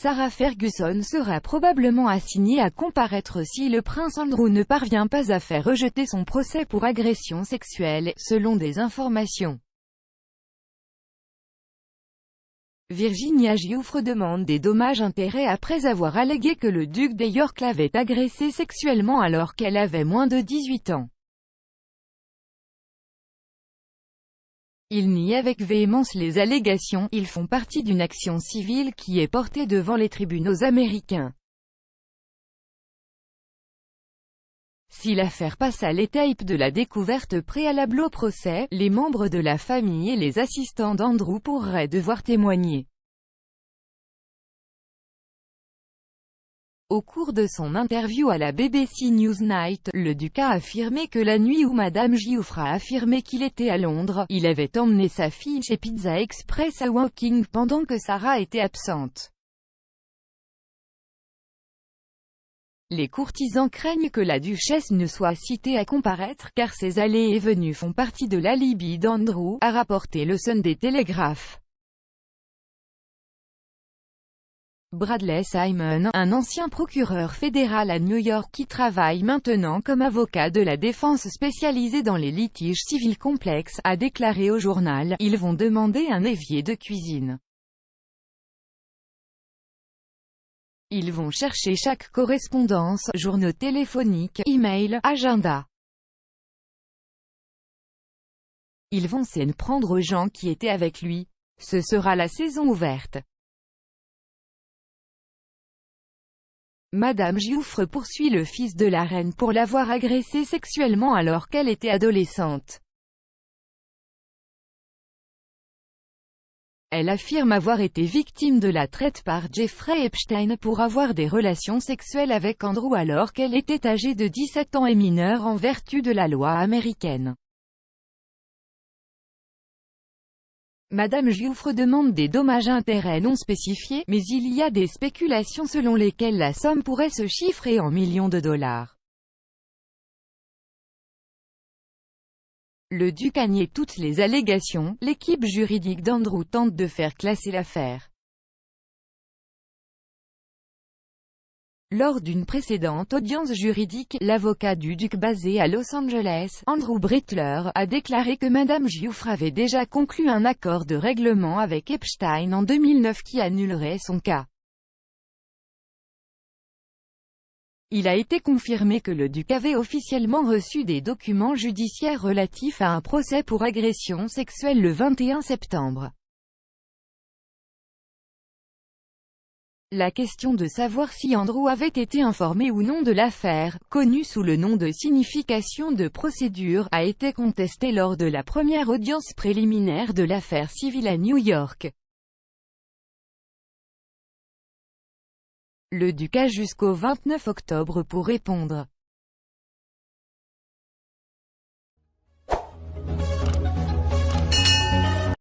Sarah Ferguson sera probablement assignée à comparaître si le prince Andrew ne parvient pas à faire rejeter son procès pour agression sexuelle, selon des informations. Virginia Giuffre demande des dommages-intérêts après avoir allégué que le duc de York l'avait agressée sexuellement alors qu'elle avait moins de 18 ans. Il nie avec véhémence les allégations, ils font partie d'une action civile qui est portée devant les tribunaux américains. Si l'affaire passe à l'étape de la découverte préalable au procès, les membres de la famille et les assistants d'Andrew pourraient devoir témoigner. Au cours de son interview à la BBC Newsnight, le duc a affirmé que la nuit où Madame Giuffre a affirmé qu'il était à Londres, il avait emmené sa fille chez Pizza Express à Woking pendant que Sarah était absente. Les courtisans craignent que la duchesse ne soit citée à comparaître, car ses allées et venues font partie de l'alibi d'Andrew, a rapporté le Sunday Telegraph. Bradley Simon, un ancien procureur fédéral à New York qui travaille maintenant comme avocat de la défense spécialisé dans les litiges civils complexes, a déclaré au journal « Ils vont demander un évier de cuisine. Ils vont chercher chaque correspondance, journaux téléphoniques, e-mail, agenda. Ils vont s'en prendre aux gens qui étaient avec lui. Ce sera la saison ouverte. » Madame Giuffre poursuit le fils de la reine pour l'avoir agressée sexuellement alors qu'elle était adolescente. Elle affirme avoir été victime de la traite par Jeffrey Epstein pour avoir des relations sexuelles avec Andrew alors qu'elle était âgée de 17 ans et mineure en vertu de la loi américaine. Madame Giuffre demande des dommages-intérêts non spécifiés, mais il y a des spéculations selon lesquelles la somme pourrait se chiffrer en millions de dollars. Le duc a nié toutes les allégations, l'équipe juridique d'Andrew tente de faire classer l'affaire. Lors d'une précédente audience juridique, l'avocat du duc basé à Los Angeles, Andrew Brittler, a déclaré que Madame Giuffre avait déjà conclu un accord de règlement avec Epstein en 2009 qui annulerait son cas. Il a été confirmé que le duc avait officiellement reçu des documents judiciaires relatifs à un procès pour agression sexuelle le 21 septembre. La question de savoir si Andrew avait été informé ou non de l'affaire, connue sous le nom de signification de procédure, a été contestée lors de la première audience préliminaire de l'affaire civile à New York. Le duc a jusqu'au 29 octobre pour répondre.